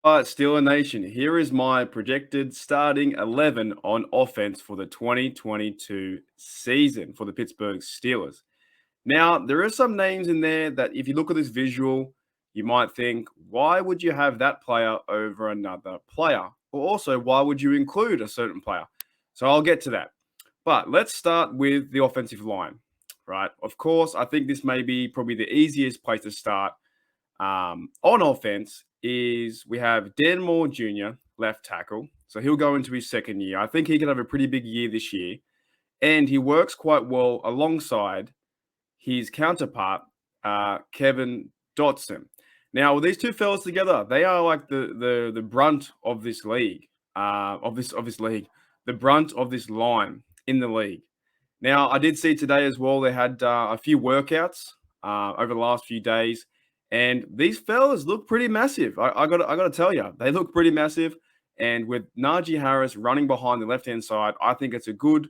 All right, Steeler Nation, here is my projected starting 11 on offense for the 2022 season for the Pittsburgh Steelers. Now, there are some names in there that if you look at this visual, you might think, why would you have that player over another player? Or also, why would you include a certain player? So I'll get to that. But let's start with the offensive line, right? Of course, I think this may be probably the easiest place to start on offense is we have Dan Moore Jr., left tackle. So he'll go into his second year. I think he could have a pretty big year this year. And he works quite well alongside his counterpart, Kevin Dotson. Now, with these two fellas together, they are like the brunt of this league, the brunt of this line in the league. Now, I did see today as well. They had a few workouts over the last few days, and these fellas look pretty massive. I got to tell you, they look pretty massive. And with Najee Harris running behind the left hand side, I think it's a good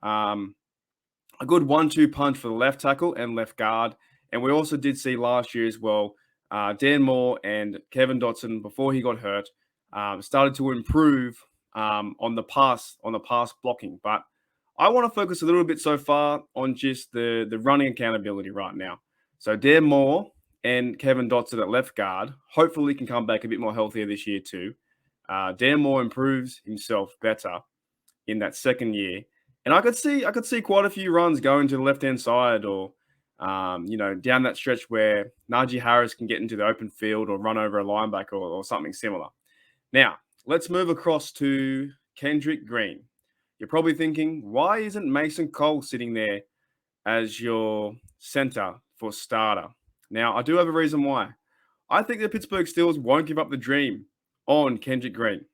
1-2 punch for the left tackle and left guard. And we also did see last year as well, Dan Moore and Kevin Dotson before he got hurt started to improve on the pass blocking. But I want to focus a little bit so far on just the running accountability right now. So Dan Moore and Kevin Dotson at left guard hopefully can come back a bit more healthier this year too. Dan Moore improves himself better in that second year. And I could see quite a few runs going to the left-hand side or, down that stretch where Najee Harris can get into the open field or run over a linebacker or something similar. Now, let's move across to Kendrick Green. You're probably thinking, why isn't Mason Cole sitting there as your center for starter? Now, I do have a reason why. I think the Pittsburgh Steelers won't give up the dream on Kendrick Green.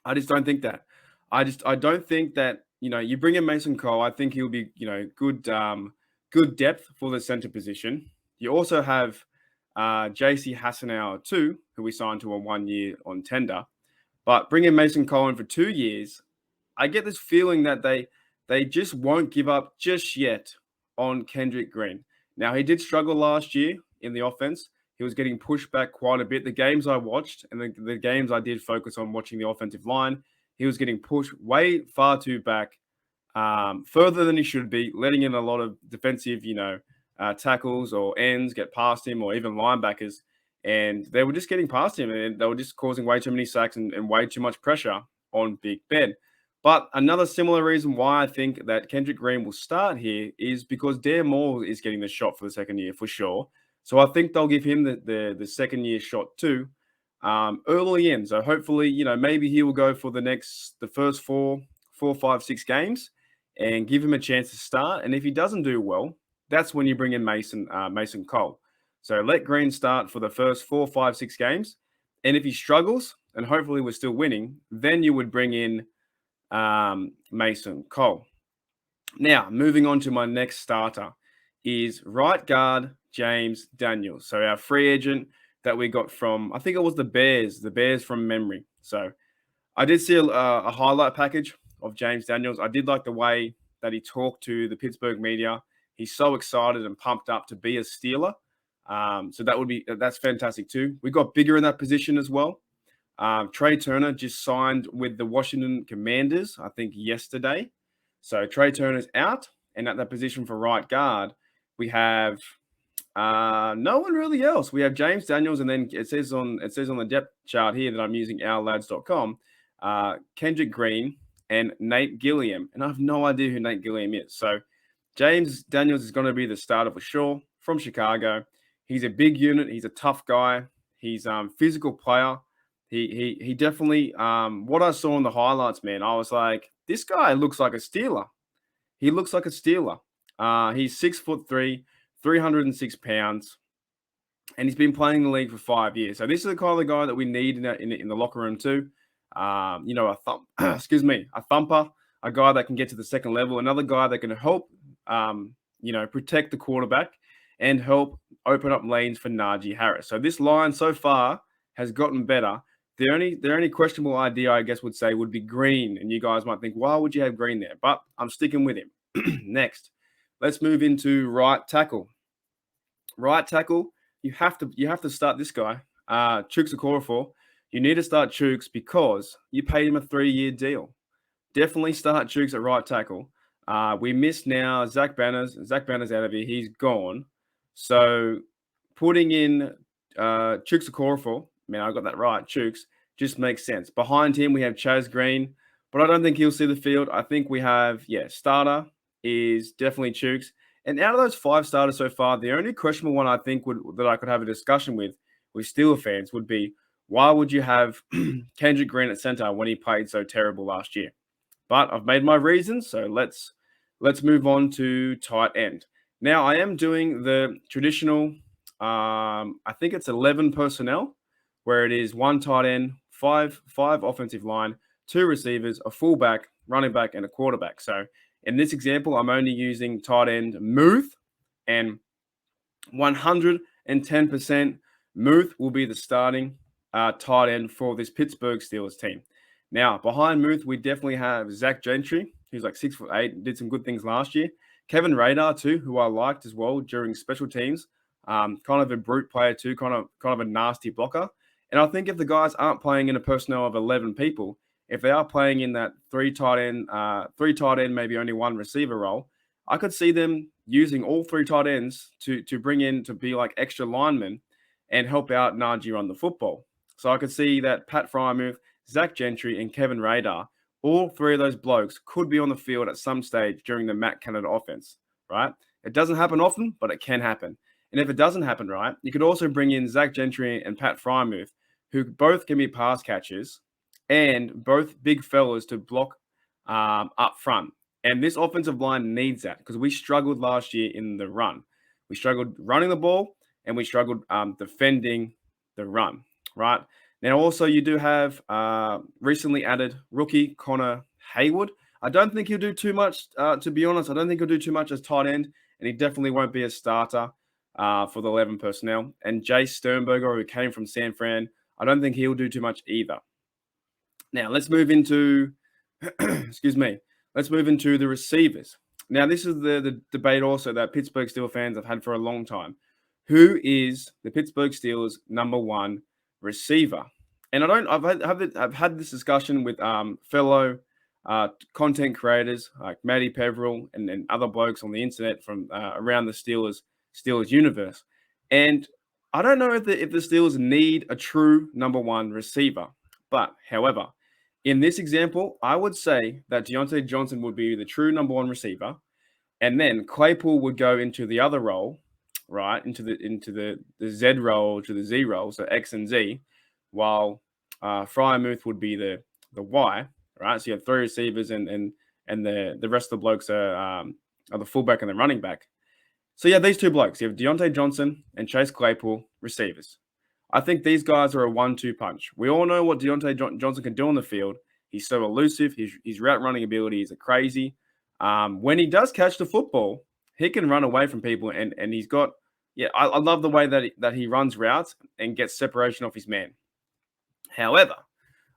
I just don't think that. I don't think that, you bring in Mason Cole. I think he'll be, good depth for the center position. You also have JC Hassanauer too, who we signed to a 1 year on tender. But bringing Mason Cole in for 2 years, I get this feeling that they just won't give up just yet on Kendrick Green. Now, he did struggle last year in the offense. He was getting pushed back quite a bit. The games I watched and the games I did focus on watching the offensive line, he was getting pushed way far too back, further than he should be, letting in a lot of defensive, tackles or ends get past him or even linebackers. And they were just getting past him and they were just causing way too many sacks and way too much pressure on Big Ben. But another similar reason why I think that Kendrick Green will start here is because Dan Moore is getting the shot for the second year for sure. So I think they'll give him the second year shot too, early in. So hopefully, maybe he will go for the first 4, 5, 6 games and give him a chance to start. And if he doesn't do well, that's when you bring in Mason Cole. So let Green start for the first 4, 5, 6 games. And if he struggles, and hopefully we're still winning, then you would bring in Mason Cole. Now, moving on to my next starter is right guard James Daniels. So our free agent that we got from, I think it was the Bears from memory. So I did see a highlight package of James Daniels. I did like the way that he talked to the Pittsburgh media. He's so excited and pumped up to be a Steeler. So that's fantastic too. We got bigger in that position as well. Trey Turner just signed with the Washington Commanders, I think yesterday. So Trey Turner's out, and at that position for right guard, we have no one really else. We have James Daniels, and then it says on the depth chart here that I'm using ourlads.com, Kendrick Green and Nate Gilliam, and I have no idea who Nate Gilliam is. So James Daniels is going to be the starter for sure from Chicago. He's a big unit. He's a tough guy. He's a physical player. He definitely, what I saw in the highlights, man, I was like, this guy looks like a Steeler. He looks like a Steeler. He's 6'3", 306 pounds, and he's been playing in the league for 5 years. So this is the kind of guy that we need in the locker room too. A thumper, a guy that can get to the second level, another guy that can help, protect the quarterback and help open up lanes for Najee Harris. So this line so far has gotten better. The only questionable idea, I guess, would be Green. And you guys might think, why would you have Green there? But I'm sticking with him. Next, let's move into right tackle. Right tackle, you have to start this guy, Chuks Okorafor. You need to start Chooks because you paid him a 3-year deal. Definitely start Chooks at right tackle. We missed now Zach Banner's. Zach Banner's out of here. He's gone. So putting in Chooks Okorafor, man, I got that right. Chooks just makes sense. Behind him, we have Chaz Green, but I don't think he'll see the field. I think we have, starter is definitely Chooks. And out of those 5 starters so far, the only questionable one I think that I could have a discussion with Steeler fans would be, why would you have Kendrick Green at center when he played so terrible last year? But I've made my reasons, so let's move on to tight end. Now I am doing the traditional. I think it's 11 personnel, where it is 1 tight end, five offensive line, 2 receivers, a fullback, running back, and a quarterback. So in this example, I'm only using tight end Muth, and 110% Muth will be the starting tight end for this Pittsburgh Steelers team. Now, behind Muth, we definitely have Zach Gentry, who's like 6'8", did some good things last year. Kevin Radar, too, who I liked as well during special teams. Kind of a brute player, too, kind of a nasty blocker. And I think if the guys aren't playing in a personnel of 11 people, if they are playing in that 3 tight end, maybe only 1 receiver role, I could see them using all 3 tight ends to bring in to be like extra linemen and help out Naji run the football. So I could see that Pat Frymouth, Zach Gentry, and Kevin Radar, all 3 of those blokes could be on the field at some stage during the Matt Canada offense, right? It doesn't happen often, but it can happen. And if it doesn't happen, right, you could also bring in Zach Gentry and Pat Frymouth, who both can be pass catchers and both big fellas to block up front. And this offensive line needs that because we struggled last year in the run. We struggled running the ball and we struggled defending the run, right? Now, also, you do have recently added rookie Connor Haywood. I don't think he'll do too much, to be honest. I don't think he'll do too much as tight end, and he definitely won't be a starter for the 11 personnel. And Jace Sternberger, who came from San Fran, I don't think he'll do too much either. Now, let's move into, let's move into the receivers. Now, this is the debate also that Pittsburgh Steelers fans have had for a long time. Who is the Pittsburgh Steelers' number 1 receiver? And I've had this discussion with fellow content creators like Matty Peverill and other blokes on the internet from around the Steelers universe. And I don't know if the Steelers need a true number 1 receiver. But, however, in this example, I would say that Deontay Johnson would be the true number 1 receiver, and then Claypool would go into the other role, right, into the Z role, to the Z role, so X and Z, while Frymouth would be the Y, right? So you have 3 receivers, and the rest of the blokes are the fullback and the running back. So you have these 2 blokes. You have Deontay Johnson and Chase Claypool, receivers. I think these guys are a 1-2 punch. We all know what Deontay Johnson can do on the field. He's so elusive. His route running abilities are crazy. When he does catch the football, he can run away from people, and he's got, I love the way that he runs routes and gets separation off his man. However,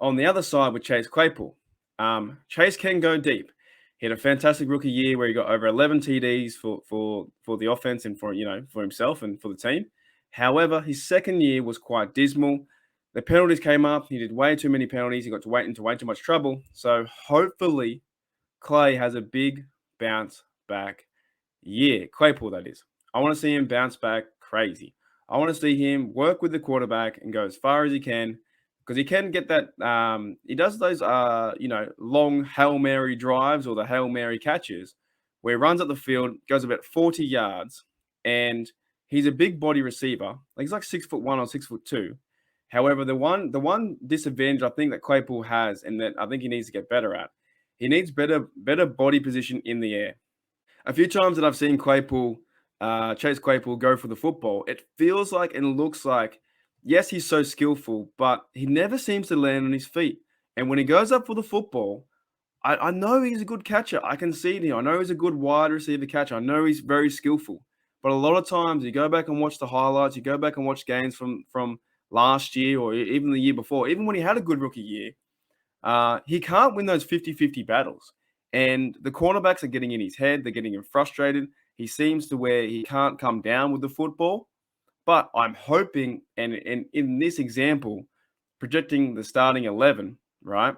on the other side with Chase Claypool, Chase can go deep. He had a fantastic rookie year where he got over 11 TDs for the offense and for himself and for the team. However, his second year was quite dismal. The penalties came up. He did way too many penalties. He got to wait into way too much trouble. So hopefully Clay has a big bounce back year. Claypool, that is. I want to see him bounce back crazy. I want to see him work with the quarterback and go as far as he can, because he can get that. He does those, long Hail Mary drives or the Hail Mary catches where he runs up the field, goes about 40 yards, and he's a big body receiver. Like he's like 6'1" or 6'2". However, the one disadvantage I think that Claypool has, and that I think he needs to get better at, he needs better body position in the air. A few times that I've seen Chase Claypool go for the football, it feels like and looks like, yes, he's so skillful, but he never seems to land on his feet. And when he goes up for the football, I know he's a good catcher. I can see it here. I know he's a good wide receiver catcher. I know he's very skillful. But a lot of times you go back and watch the highlights, you go back and watch games from last year or even the year before, even when he had a good rookie year, he can't win those 50-50 battles. And the cornerbacks are getting in his head. They're getting him frustrated. He seems to where he can't come down with the football. But I'm hoping, and in this example, projecting the starting 11, right?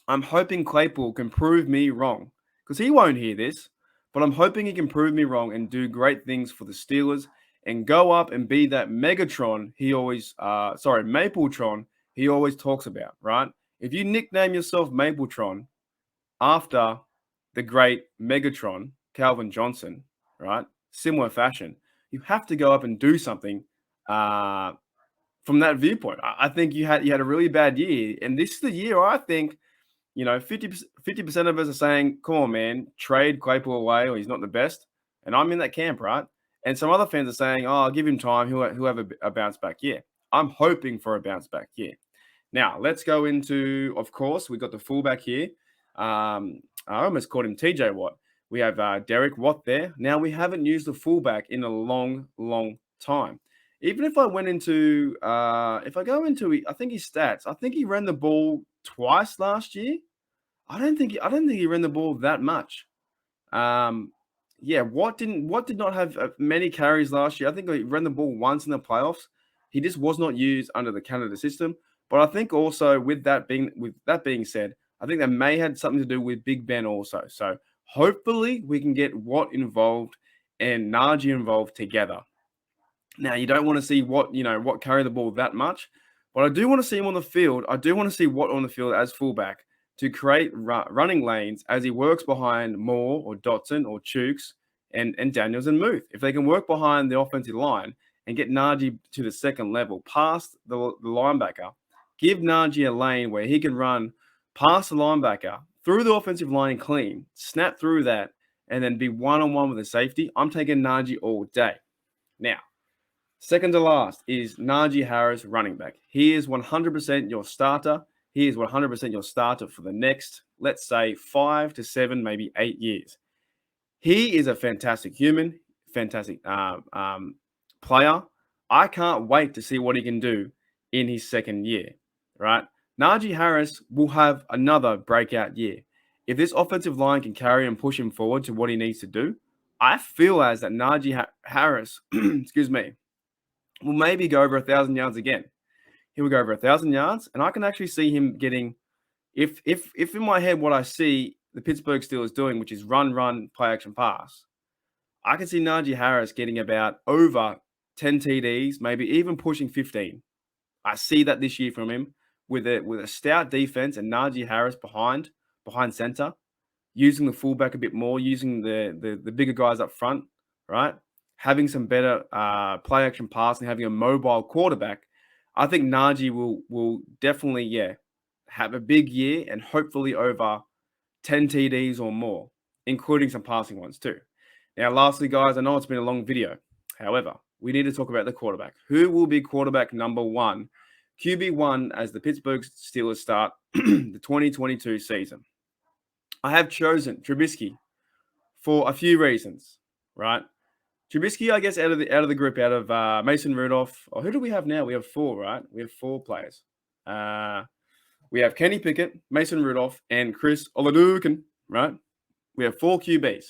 I'm hoping Claypool can prove me wrong because he won't hear this, but I'm hoping he can prove me wrong and do great things for the Steelers and go up and be that Megatron Mapletron he always talks about, right? If you nickname yourself Mapletron after the great Megatron, Calvin Johnson, right? Similar fashion, you have to go up and do something from that viewpoint. I think you had a really bad year, and this is the year I think 50% of us are saying, come on, man, trade Claypool away or he's not the best. And I'm in that camp, right? And some other fans are saying, oh, I'll give him time. He'll have a bounce back year. I'm hoping for a bounce back year. Now, let's go into, of course, we got the fullback here. I almost called him TJ Watt. We have Derek Watt there. Now, we haven't used the fullback in a long, long time. Even if I went into, if I go into, I think his stats, I think he ran the ball twice last year. I don't think he ran the ball that much. Watt did not have many carries last year. I think he ran the ball once in the playoffs. He just was not used under the Canada system. But I think also with that being said, I think that may have something to do with Big Ben also. So hopefully we can get Watt involved and Naji involved together. Now, you don't want to see Watt carry the ball that much, but I do want to see him on the field. I do want to see Watt on the field as fullback to create running lanes as he works behind Moore or Dotson or Chooks and Daniels and Muth. If they can work behind the offensive line and get Naji to the second level, past the linebacker, give Naji a lane where he can run past the linebacker, through the offensive line clean, snap through that, and then be one-on-one with the safety, I'm taking Naji all day. Now, second to last is Najee Harris, running back. He is 100% your starter. He is 100% your starter for the next, let's say, 5 to 7, maybe 8 years. He is a fantastic human, fantastic player. I can't wait to see what he can do in his second year, right? Najee Harris will have another breakout year. If this offensive line can carry and push him forward to what he needs to do, I feel as that Najee Harris, excuse me, will maybe go over 1,000 yards again. He will go over 1,000 yards, and I can actually see him getting, if in my head what I see the Pittsburgh Steelers doing, which is run, play action, pass, I can see Najee Harris getting about over 10 TDs, maybe even pushing 15. I see that this year from him with a stout defense and Najee Harris behind center, using the fullback a bit more, using the bigger guys up front, right? Having some better play action passing, having a mobile quarterback, I think Naji will definitely, have a big year and hopefully over 10 TDs or more, including some passing ones too. Now, lastly, guys, I know it's been a long video. However, we need to talk about the quarterback. Who will be quarterback number one, QB1, as the Pittsburgh Steelers start the 2022 season? I have chosen Trubisky for a few reasons, right? Trubisky, I guess, out of the group, out of Mason Rudolph. Or who do we have now? We have 4, right? We have 4 players. We have Kenny Pickett, Mason Rudolph, and Chris Oladukin, right? We have 4 QBs.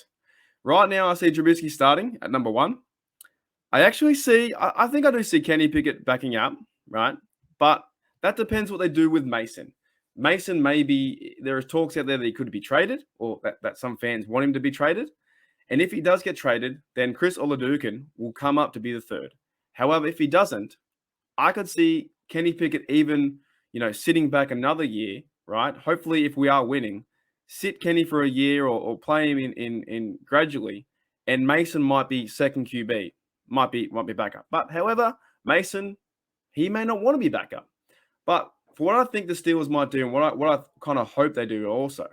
Right now, I see Trubisky starting at number 1. I actually see, I think I do see Kenny Pickett backing up, right? But that depends what they do with Mason. Mason, maybe there is talks out there that he could be traded, or that some fans want him to be traded. And if he does get traded, then Chris Oladukin will come up to be the 3rd. However, if he doesn't, I could see Kenny Pickett even, sitting back another year, right? Hopefully, if we are winning, sit Kenny for a year or play him in gradually, and Mason might be second QB, might be backup. But however, Mason, he may not want to be backup. But for what I think the Steelers might do, and what I kind of hope they do also,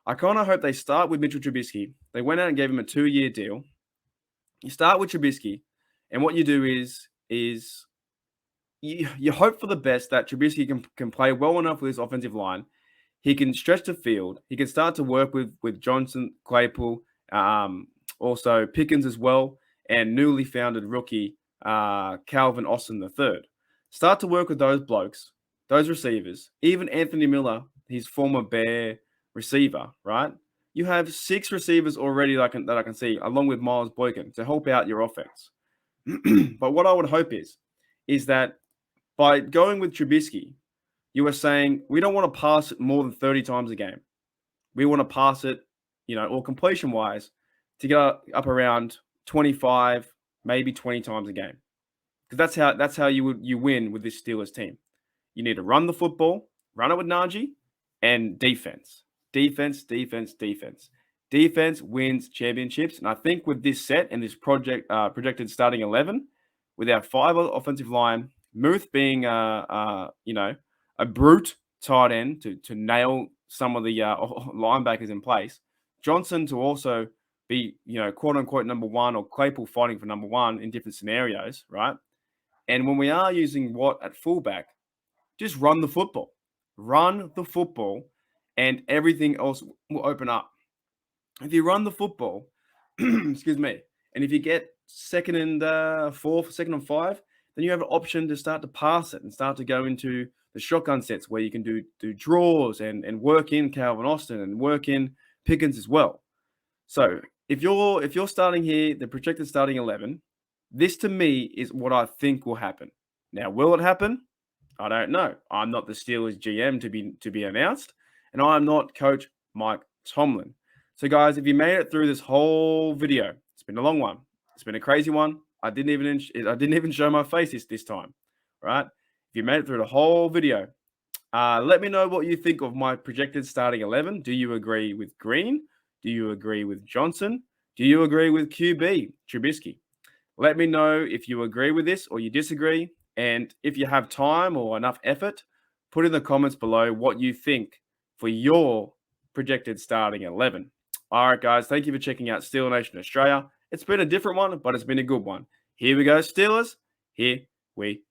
I kind of hope they start with Mitchell Trubisky. They went out and gave him a 2-year deal. You start with Trubisky, and what you do is you hope for the best that Trubisky can play well enough with his offensive line. He can stretch the field. He can start to work with Johnson, Claypool, also Pickens as well, and newly founded rookie Calvin Austin III. Start to work with those blokes, those receivers, even Anthony Miller, his former Bear receiver, right? You have 6 receivers already that I can see, along with Miles Boykin, to help out your offense. But what I would hope is that by going with Trubisky, you were saying we don't want to pass it more than 30 times a game. We want to pass it, or completion wise, to get up around 25, maybe 20 times a game. Because that's how you win with this Steelers team. You need to run the football, run it with Naji, and defense. Defense, defense, defense. Defense wins championships. And I think with this set and this projected starting 11, with our 5 offensive line, Muth being a brute tight end to nail some of the linebackers in place, Johnson to also be quote unquote number one, or Claypool fighting for number one in different scenarios, right? And when we are using Watt at fullback, just run the football. Run the football, and everything else will open up. If you run the football, excuse me, and if you get second and 5, then you have an option to start to pass it and start to go into the shotgun sets where you can do draws and work in Calvin Austin and work in Pickens as well. So if you're starting here, the projected starting 11, this to me is what I think will happen. Now, will it happen? I don't know. I'm not the Steelers GM to be announced, and I'm not Coach Mike Tomlin. So, guys, if you made it through this whole video, it's been a long one. It's been a crazy one. I didn't even show my face this time, right? If you made it through the whole video, let me know what you think of my projected starting 11. Do you agree with Green? Do you agree with Johnson? Do you agree with QB, Trubisky? Let me know if you agree with this or you disagree. And if you have time or enough effort, put in the comments below what you think for your projected starting 11. All right, guys, thank you for checking out Steeler Nation Australia. It's been a different one, but it's been a good one. Here we go, Steelers. Here we